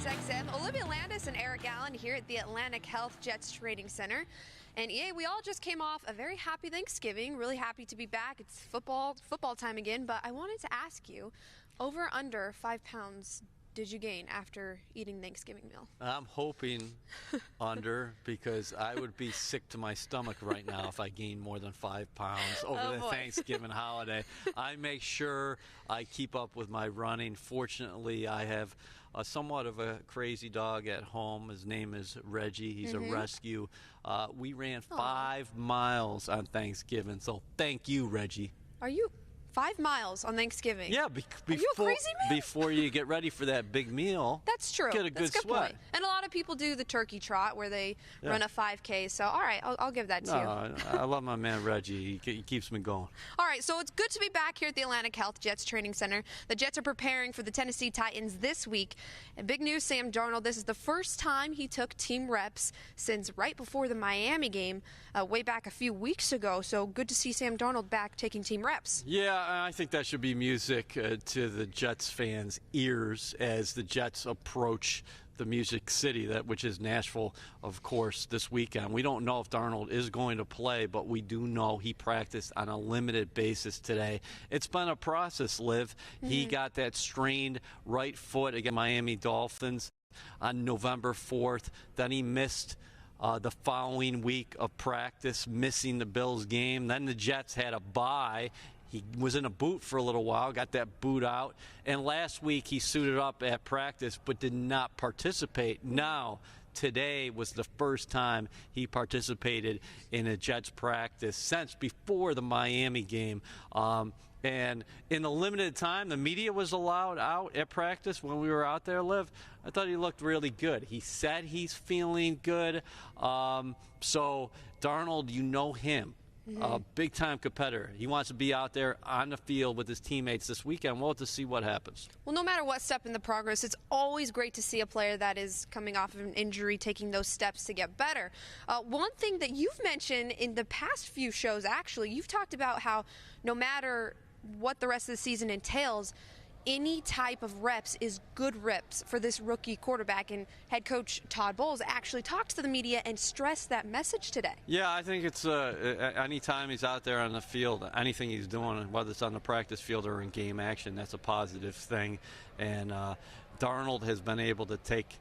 SiriusXM. Olivia, Landis, and Eric Allen here at the Atlantic Health Jets Training Center. And yeah, we all just came off a very happy Thanksgiving. Really happy to be back. It's football time again. But I wanted to ask you, over under 5 pounds did you gain after eating Thanksgiving meal? I'm hoping under, because I would be sick to my stomach right now if I gained more than 5 pounds over the Thanksgiving holiday. I make sure I keep up with my running. Fortunately, I have somewhat of a crazy dog at home. His name is Reggie. He's a rescue. We ran 5 miles on Thanksgiving, so thank you, Reggie. Are you 5 miles on Thanksgiving? Yeah, Are you a crazy man? before you get ready for that big meal. That's true. Get a good sweat. Point. And a lot of people do the turkey trot where they run a 5K. So, all right, I'll give that to you. I love my man Reggie. He keeps me going. All right, so it's good to be back here at the Atlantic Health Jets Training Center. The Jets are preparing for the Tennessee Titans this week. And big news, Sam Darnold, this is the first time he took team reps since right before the Miami game, way back a few weeks ago. So good to see Sam Darnold back taking team reps. Yeah, I think that should be music to the Jets fans' ears as the Jets approach the Music City, which is Nashville, of course, this weekend. We don't know if Darnold is going to play, but we do know he practiced on a limited basis today. It's been a process, Liv. He got that strained right foot against Miami Dolphins on November 4th. Then he missed the following week of practice, missing the Bills game. Then the Jets had a bye. He was in a boot for a little while, got that boot out. And last week he suited up at practice but did not participate. Now, today was the first time he participated in a Jets practice since before the Miami game. And in the limited time the media was allowed out at practice when we were out there, Liv, I thought he looked really good. He said he's feeling good. So, Darnold, you know him. A big-time competitor. He wants to be out there on the field with his teammates this weekend. We'll have to see what happens. Well, no matter what step in the progress, it's always great to see a player that is coming off of an injury taking those steps to get better. One thing that you've mentioned in the past few shows, actually, you've talked about how no matter what the rest of the season entails, any type of reps is good reps for this rookie quarterback, and head coach Todd Bowles actually talked to the media and stressed that message today. Yeah, I think it's anytime he's out there on the field, anything he's doing, whether it's on the practice field or in game action, that's a positive thing. And Darnold has been able to take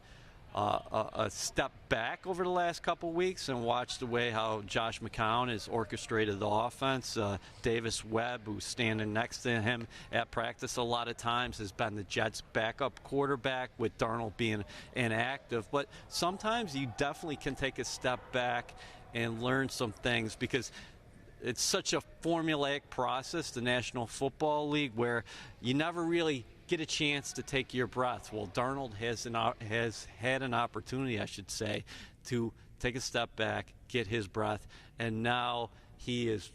a step back over the last couple weeks and watch the way how Josh McCown has orchestrated the offense. Davis Webb, who's standing next to him at practice a lot of times, has been the Jets' backup quarterback with Darnold being inactive. But sometimes you definitely can take a step back and learn some things, because it's such a formulaic process, the National Football League, where you never really get a chance to take your breath. Well, Darnold has had an opportunity, I should say, to take a step back, get his breath, and now he is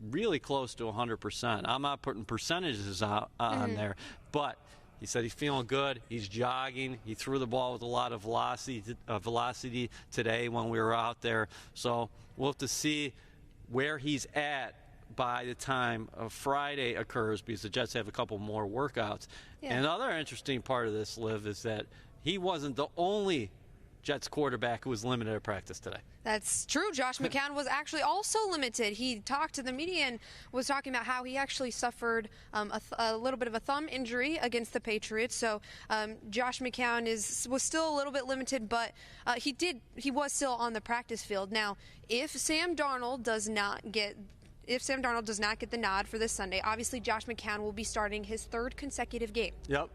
really close to 100%. I'm not putting percentages on there, but he said he's feeling good. He's jogging. He threw the ball with a lot of velocity today when we were out there. So we'll have to see where he's at by the time Friday occurs, because the Jets have a couple more workouts. And another interesting part of this, Liv, is that he wasn't the only Jets quarterback who was limited at practice today. That's true. Josh McCown was actually also limited. He talked to the media and was talking about how he actually suffered a little bit of a thumb injury against the Patriots. So Josh McCown was still a little bit limited, but he was still on the practice field. Now, if Sam Darnold does not get the nod for this Sunday, obviously Josh McCown will be starting his 3rd consecutive game. Yep.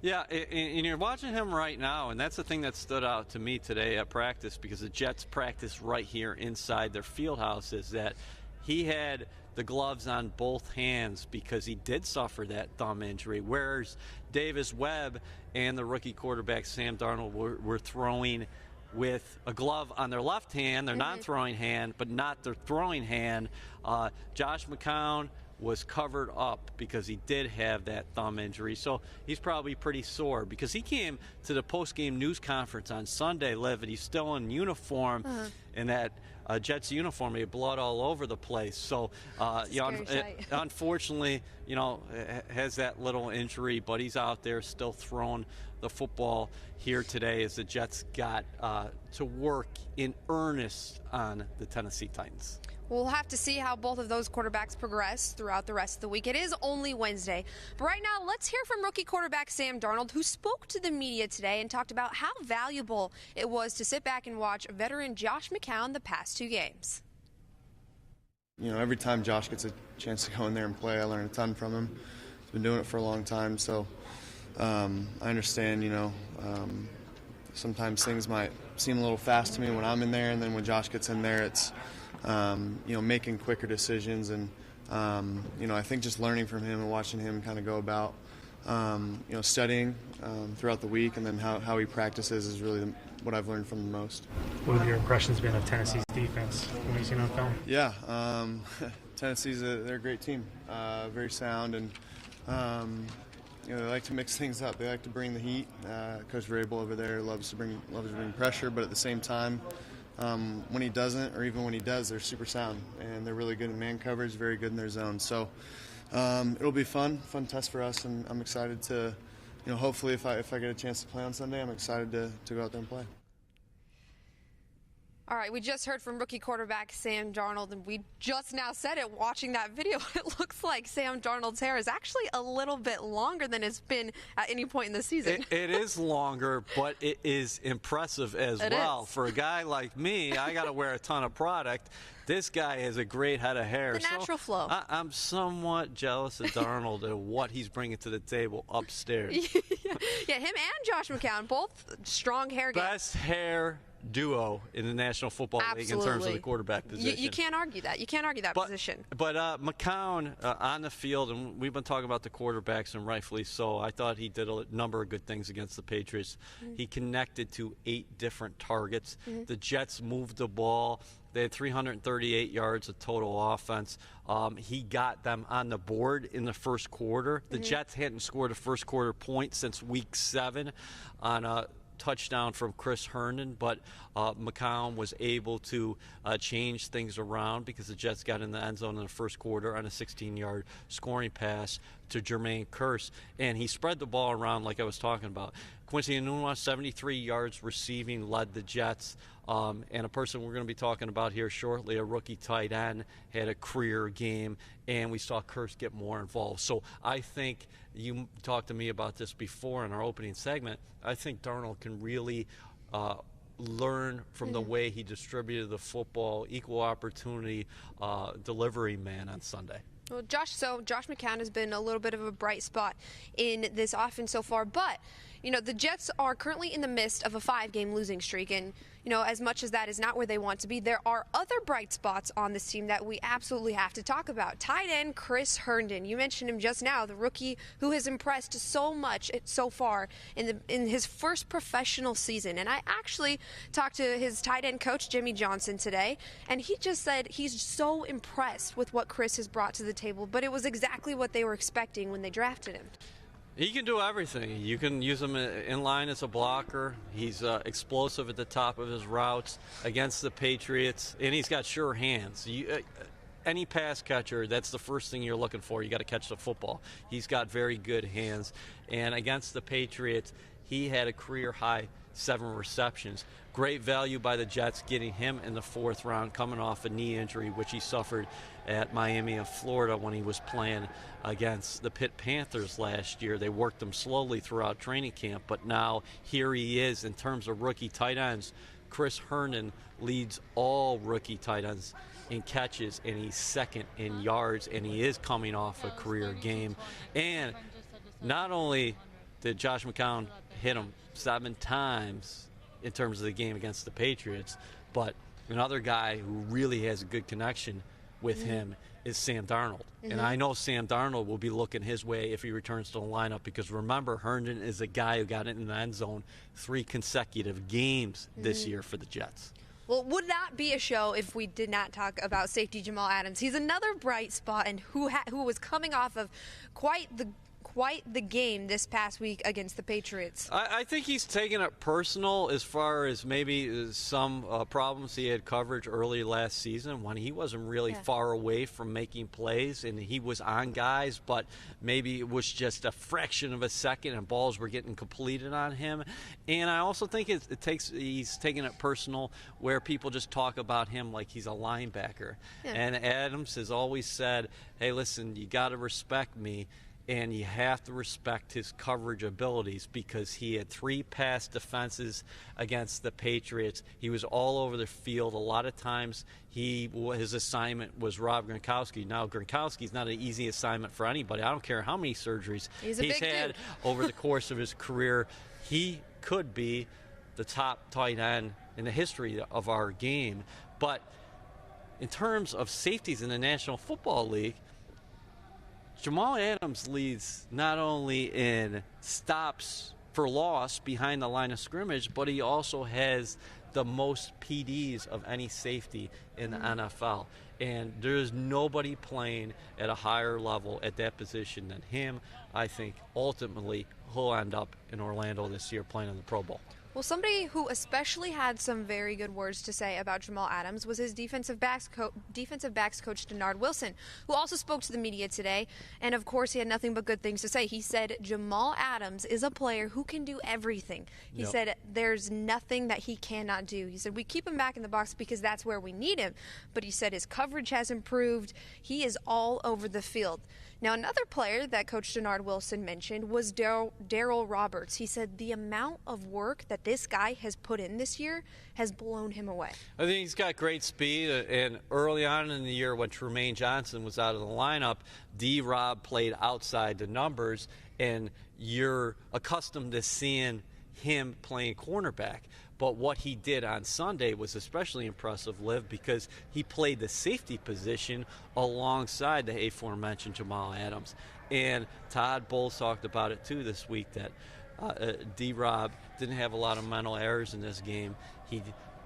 Yeah, and you're watching him right now, and that's the thing that stood out to me today at practice, because the Jets practice right here inside their field house, is that he had the gloves on both hands because he did suffer that thumb injury, whereas Davis Webb and the rookie quarterback Sam Darnold were throwing with a glove on their left hand, their non-throwing hand, but not their throwing hand. Josh McCown was covered up because he did have that thumb injury. So he's probably pretty sore, because he came to the post-game news conference on Sunday, Liv, and he's still in uniform, and that Jets uniform. He had blood all over the place. So, unfortunately, has that little injury, but he's out there still throwing the football here today as the Jets got to work in earnest on the Tennessee Titans. We'll have to see how both of those quarterbacks progress throughout the rest of the week. It is only Wednesday. But right now, let's hear from rookie quarterback Sam Darnold, who spoke to the media today and talked about how valuable it was to sit back and watch veteran Josh McCown the past 2 games. Every time Josh gets a chance to go in there and play, I learn a ton from him. He's been doing it for a long time, so I understand, sometimes things might seem a little fast to me when I'm in there, and then when Josh gets in there, it's making quicker decisions, and I think just learning from him and watching him kind of go about studying throughout the week, and then how he practices is really what I've learned from the most. What have your impressions been of Tennessee's defense when you've seen on film? Yeah, Tennessee's they're a great team, very sound, and they like to mix things up. They like to bring the heat. Coach Vrabel over there loves to bring pressure, but at the same time, when he doesn't, or even when he does, they're super sound, and they're really good in man coverage, very good in their zone. So it'll be fun test for us, and I'm excited to, hopefully if I get a chance to play on Sunday, I'm excited to go out there and play. All right, we just heard from rookie quarterback Sam Darnold, and we just now said it watching that video. It looks like Sam Darnold's hair is actually a little bit longer than it's been at any point in the season. It is longer, but it is impressive as well. For a guy like me, I got to wear a ton of product. This guy has a great head of hair. The natural flow. I'm somewhat jealous of Darnold and what he's bringing to the table upstairs. Yeah, him and Josh McCown, both strong hair guys. Best hair duo in the National Football League in terms of the quarterback position. You can't argue that. You can't argue that position. But McCown on the field, and we've been talking about the quarterbacks, and rightfully so. I thought he did a number of good things against the Patriots. He connected to 8 different targets. The Jets moved the ball. They had 338 yards of total offense. He got them on the board in the first quarter. The Jets hadn't scored a first quarter point since week 7 on a touchdown from Chris Herndon, but McCown was able to change things around because the Jets got in the end zone in the first quarter on a 16-yard scoring pass to Jermaine Kearse, and he spread the ball around like I was talking about. Quincy Enunwa, 73 yards receiving, led the Jets. And a person we're going to be talking about here shortly, a rookie tight end, had a career game, and we saw Kearse get more involved. So I think you talked to me about this before in our opening segment. I think Darnold can really learn from the way he distributed the football, equal opportunity delivery man on Sunday. Well, Josh McCown has been a little bit of a bright spot in this offense so far, but the Jets are currently in the midst of a 5-game losing streak, and as much as that is not where they want to be, there are other bright spots on this team that we absolutely have to talk about. Tight end Chris Herndon, you mentioned him just now, the rookie who has impressed so much so far in his first professional season. And I actually talked to his tight end coach, Jimmy Johnson, today, and he just said he's so impressed with what Chris has brought to the table, but it was exactly what they were expecting when they drafted him. He can do everything. You can use him in line as a blocker. He's explosive at the top of his routes against the Patriots, and he's got sure hands. Any pass catcher, that's the first thing you're looking for. You got to catch the football. He's got very good hands. And against the Patriots, he had a career-high 7 receptions. Great value by the Jets getting him in the 4th round, coming off a knee injury, which he suffered at Miami of Florida when he was playing against the Pitt Panthers last year. They worked him slowly throughout training camp, but now here he is in terms of rookie tight ends. Chris Herndon leads all rookie tight ends in catches, and he's 2nd in yards, and he is coming off a career game. And not only did Josh McCown hit him 7 times in terms of the game against the Patriots, but another guy who really has a good connection with him is Sam Darnold. And I know Sam Darnold will be looking his way if he returns to the lineup, because remember, Herndon is a guy who got it in the end zone 3 consecutive games this year for the Jets. Well, it would not be a show if we did not talk about safety Jamal Adams. He's another bright spot, and who was coming off of quite quite the game this past week against the Patriots. I think he's taking it personal as far as maybe some problems he had coverage early last season when he wasn't really far away from making plays and he was on guys, but maybe it was just a fraction of a second and balls were getting completed on him. And I also think he's taking it personal where people just talk about him like he's a linebacker. Yeah. And Adams has always said, hey, listen, you got to respect me. And you have to respect his coverage abilities because he had 3 pass defenses against the Patriots. He was all over the field. A lot of times his assignment was Rob Gronkowski. Now, Gronkowski's not an easy assignment for anybody. I don't care how many surgeries he's had over the course of his career. He could be the top tight end in the history of our game. But in terms of safeties in the National Football League, Jamal Adams leads not only in stops for loss behind the line of scrimmage, but he also has the most PDs of any safety in the NFL. And there's nobody playing at a higher level at that position than him. I think ultimately he'll end up in Orlando this year playing in the Pro Bowl. Well, somebody who especially had some very good words to say about Jamal Adams was his defensive backs coach, Denard Wilson, who also spoke to the media today. And, of course, he had nothing but good things to say. He said Jamal Adams is a player who can do everything. He said there's nothing that he cannot do. He said we keep him back in the box because that's where we need him. But he said his coverage has improved. He is all over the field. Now, another player that Coach Denard Wilson mentioned was Darryl Roberts. He said the amount of work that this guy has put in this year has blown him away. I think he's got great speed, and early on in the year when Trumaine Johnson was out of the lineup, D-Rob played outside the numbers, and you're accustomed to seeing him playing cornerback. But what he did on Sunday was especially impressive, Liv, because he played the safety position alongside the aforementioned Jamal Adams. And Todd Bowles talked about it, too, this week, that D-Rob didn't have a lot of mental errors in this game. He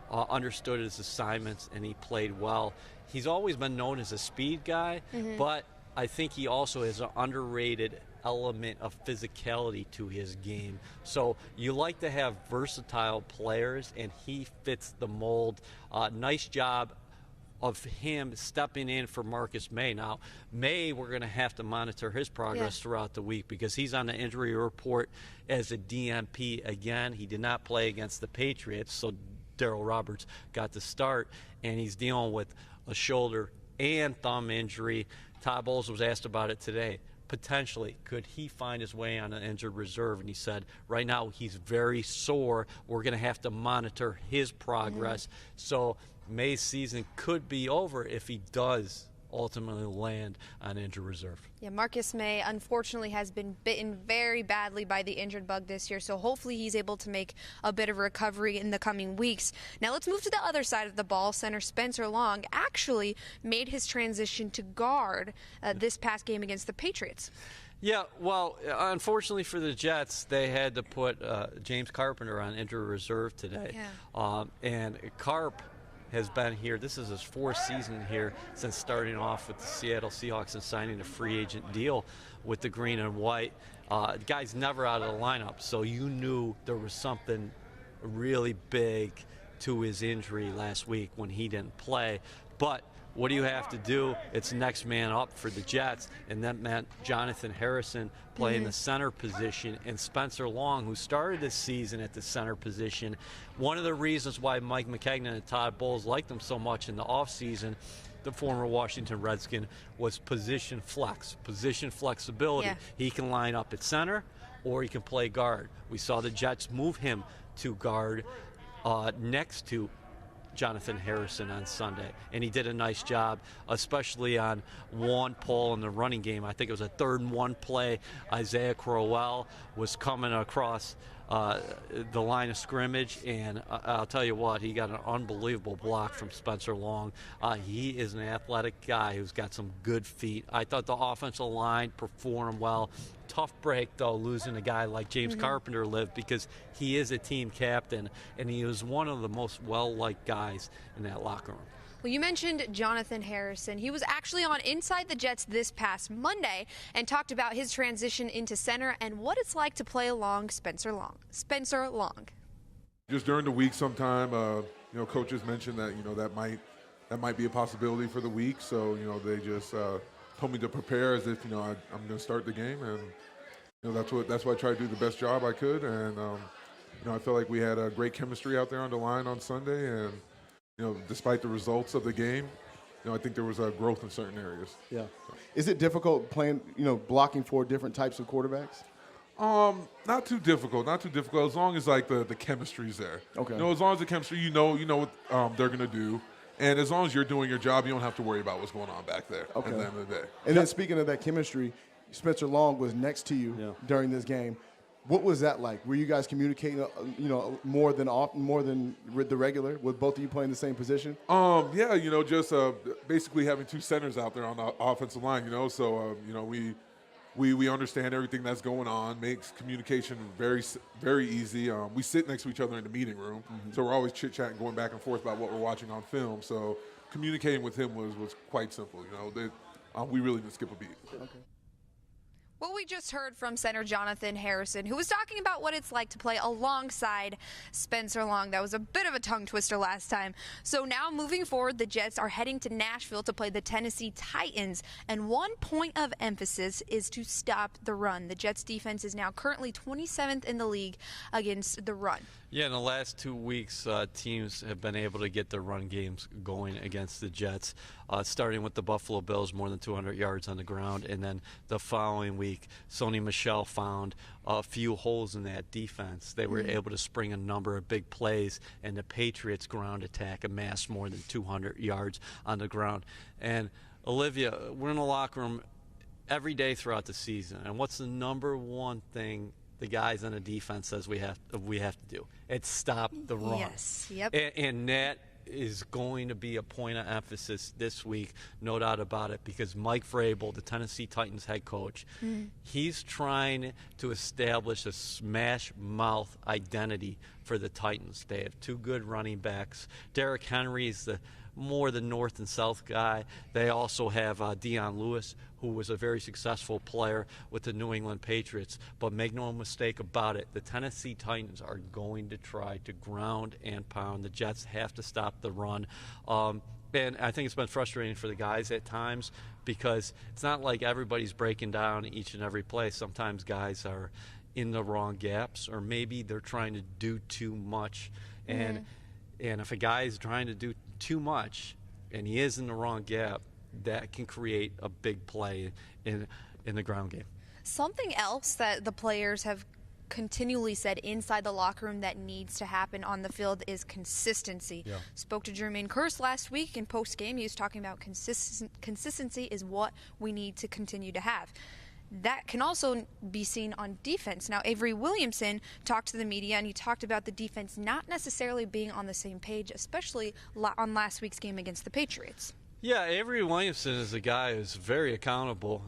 understood his assignments, and he played well. He's always been known as a speed guy, but I think he also has an underrated element of physicality to his game. So you like to have versatile players, and he fits the mold. Nice job of him stepping in for Marcus May. Now, May, we're going to have to monitor his progress throughout the week because he's on the injury report as a DNP again. He did not play against the Patriots, so Darryl Roberts got the start, and he's dealing with a shoulder and thumb injury. Todd Bowles was asked about it today. Potentially, could he find his way on an injured reserve? And he said, right now he's very sore. We're going to have to monitor his progress. So May's season could be over if he does ultimately land on injured reserve. Yeah, Marcus May, unfortunately, has been bitten very badly by the injured bug this year, so hopefully he's able to make a bit of a recovery in the coming weeks. Now let's move to the other side of the ball. Center Spencer Long actually made his transition to guard this past game against the Patriots. Yeah, well, unfortunately for the Jets, they had to put James Carpenter on injured reserve today. Yeah. And Carp has been here. This is his 4th season here since starting off with the Seattle Seahawks and signing a free agent deal with the green and white. The guy's never out of the lineup, so you knew there was something really big to his injury last week when he didn't play. But what do you have to do? It's next man up for the Jets, and that meant Jonathan Harrison playing the center position, and Spencer Long, who started this season at the center position. One of the reasons why Mike McKagan and Todd Bowles liked him so much in the offseason, the former Washington Redskin, was position flex, position flexibility. Yeah. He can line up at center, or he can play guard. We saw the Jets move him to guard next to Jonathan Harrison on Sunday, and he did a nice job, especially on one pull in the running game. I think it was a 3rd and 1 play. Isaiah Crowell was coming across the line of scrimmage, and I'll tell you what, he got an unbelievable block from Spencer Long. He is an athletic guy who's got some good feet. I thought the offensive line performed well. Tough break, though, losing a guy like James Carpenter lived, because he is a team captain, and he was one of the most well-liked guys in that locker room. Well, you mentioned Jonathan Harrison. He was actually on Inside the Jets this past Monday and talked about his transition into center and what it's like to play along Spencer Long. Spencer Long. Just during the week sometime, coaches mentioned that, that might be a possibility for the week. So, they just told me to prepare as if, I'm going to start the game. And, that's why I tried to do the best job I could. And, I felt like we had a great chemistry out there on the line on Sunday. And, despite the results of the game, I think there was a growth in certain areas. Yeah. Is it difficult playing, blocking for different types of quarterbacks? Not too difficult. As long as the chemistry's there. Okay. As long as the chemistry, you know what they're gonna do, and as long as you're doing your job, you don't have to worry about what's going on back there. Okay. At the end of the day. And then speaking of that chemistry, Spencer Long was next to you during this game. What was that like? Were you guys communicating, more than the regular, with both of you playing the same position? Just basically having two centers out there on the offensive line. So we understand everything that's going on, makes communication very, very easy. We sit next to each other in the meeting room, so we're always chit-chatting, going back and forth about what we're watching on film. So communicating with him was quite simple. We really didn't skip a beat. Okay. Well, we just heard from center Jonathan Harrison, who was talking about what it's like to play alongside Spencer Long. That was a bit of a tongue twister last time. So now moving forward, the Jets are heading to Nashville to play the Tennessee Titans. And one point of emphasis is to stop the run. The Jets defense is now currently 27th in the league against the run. Yeah, in the last 2 weeks, teams have been able to get their run games going against the Jets, starting with the Buffalo Bills, more than 200 yards on the ground, and then the following week, Sony Michel found a few holes in that defense. They were able to spring a number of big plays, and the Patriots' ground attack amassed more than 200 yards on the ground. And Olivia, we're in the locker room every day throughout the season, and what's the number one thing the guys on the defense says we have to do? It's stop the run. Yes, yep. And that is going to be a point of emphasis this week, no doubt about it, because Mike Vrabel, the Tennessee Titans head coach, he's trying to establish a smash mouth identity for the Titans. They have two good running backs. Derrick Henry's more the north and south guy. They also have Dion Lewis, who was a very successful player with the New England Patriots. But make no mistake about it, the Tennessee Titans are going to try to ground and pound. The Jets have to stop the run. And I think it's been frustrating for the guys at times, because it's not like everybody's breaking down each and every play. Sometimes guys are in the wrong gaps, or maybe they're trying to do too much. And if a guy is trying to do too much and he is in the wrong gap, that can create a big play in the ground game. Something else that the players have continually said inside the locker room that needs to happen on the field is consistency. Yeah. Spoke to Jermaine Kearse last week in post-game. He was talking about consistency is what we need to continue to have. That can also be seen on defense. Now, Avery Williamson talked to the media, and he talked about the defense not necessarily being on the same page, especially on last week's game against the Patriots. Yeah, Avery Williamson is a guy who's very accountable.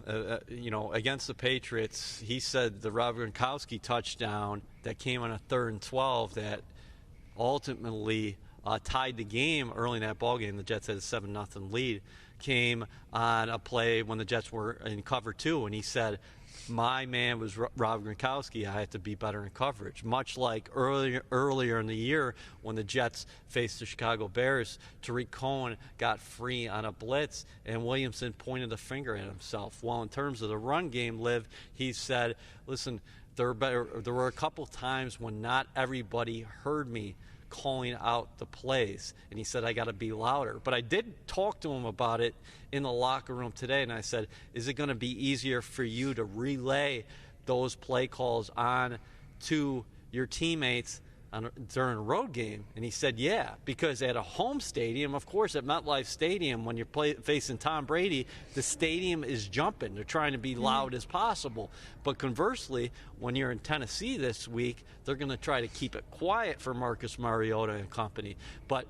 Against the Patriots, he said the Rob Gronkowski touchdown that came on a 3rd and 12 that ultimately tied the game early in that ballgame. The Jets had a 7-0 lead. Came on a play when the Jets were in cover 2, and he said, my man was Rob Gronkowski. I had to be better in coverage. Much like earlier in the year when the Jets faced the Chicago Bears, Tariq Cohen got free on a blitz, and Williamson pointed the finger at himself. Well, in terms of the run game, Liv, he said, listen, there were a couple times when not everybody heard me calling out the plays, and he said I got to be louder. But I did talk to him about it in the locker room today, and I said, is it going to be easier for you to relay those play calls on to your teammates during a road game? And he said, yeah, because at a home stadium, of course, at MetLife Stadium, when you're facing Tom Brady, the stadium is jumping. They're trying to be loud as possible. But conversely, when you're in Tennessee this week, they're going to try to keep it quiet for Marcus Mariota and company. But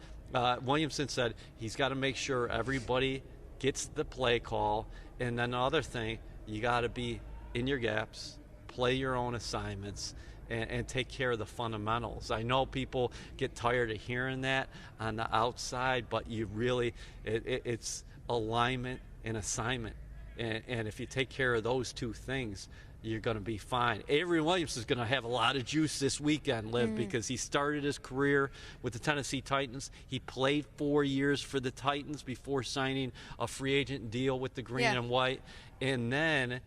Williamson said he's got to make sure everybody gets the play call. And then the other thing, you got to be in your gaps, play your own assignments, and take care of the fundamentals. I know people get tired of hearing that on the outside, but you really, it's alignment and assignment. And if you take care of those two things, you're going to be fine. Avery Williams is going to have a lot of juice this weekend, Liv, because he started his career with the Tennessee Titans. He played 4 years for the Titans before signing a free agent deal with the green and white. And then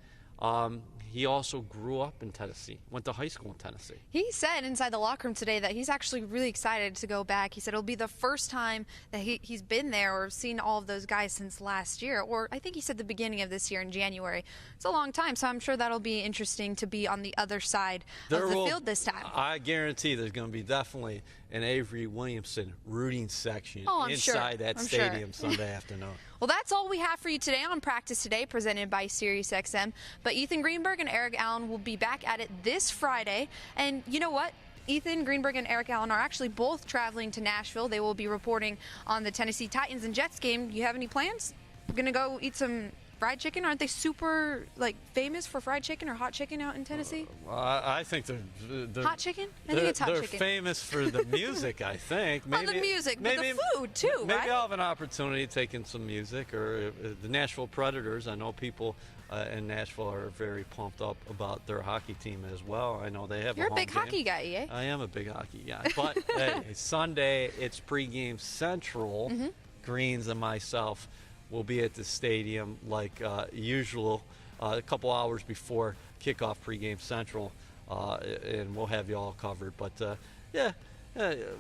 he also grew up in Tennessee, went to high school in Tennessee. He said inside the locker room today that he's actually really excited to go back. He said it'll be the first time that he's been there or seen all of those guys since last year, or I think he said the beginning of this year in January. It's a long time, so I'm sure that'll be interesting to be on the other side of the field this time. I guarantee there's going to be definitely an Avery Williamson rooting section inside that stadium Sunday afternoon. Well, that's all we have for you today on Practice Today, presented by SiriusXM. But Ethan Greenberg and Eric Allen will be back at it this Friday. And you know what? Ethan Greenberg and Eric Allen are actually both traveling to Nashville. They will be reporting on the Tennessee Titans and Jets game. Do you have any plans? We're going to go eat some fried chicken? Aren't they super famous for fried chicken or hot chicken out in Tennessee? I think they're hot chicken. I think it's hot chicken. They're famous for the music. I think. Maybe, the music, but the food too. Maybe I'll have an opportunity to take in some music, or the Nashville Predators. I know people in Nashville are very pumped up about their hockey team as well. I know they have. You're a big home hockey game. guy, eh? I am a big hockey guy, but hey, Sunday it's pregame central. Greens and myself will be at the stadium like usual, a couple hours before kickoff pregame central, and we'll have you all covered. But we're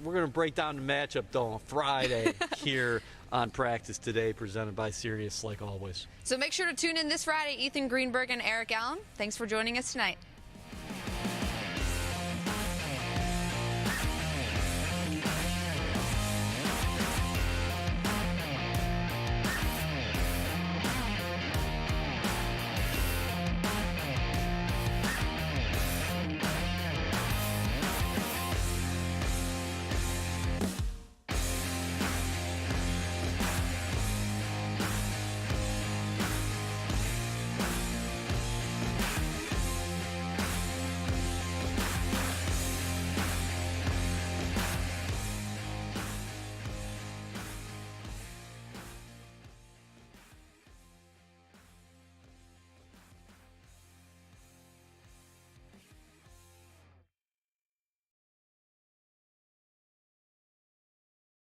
going to break down the matchup though on Friday here on Practice Today, presented by Sirius, like always. So make sure to tune in this Friday. Ethan Greenberg and Eric Allen, thanks for joining us tonight.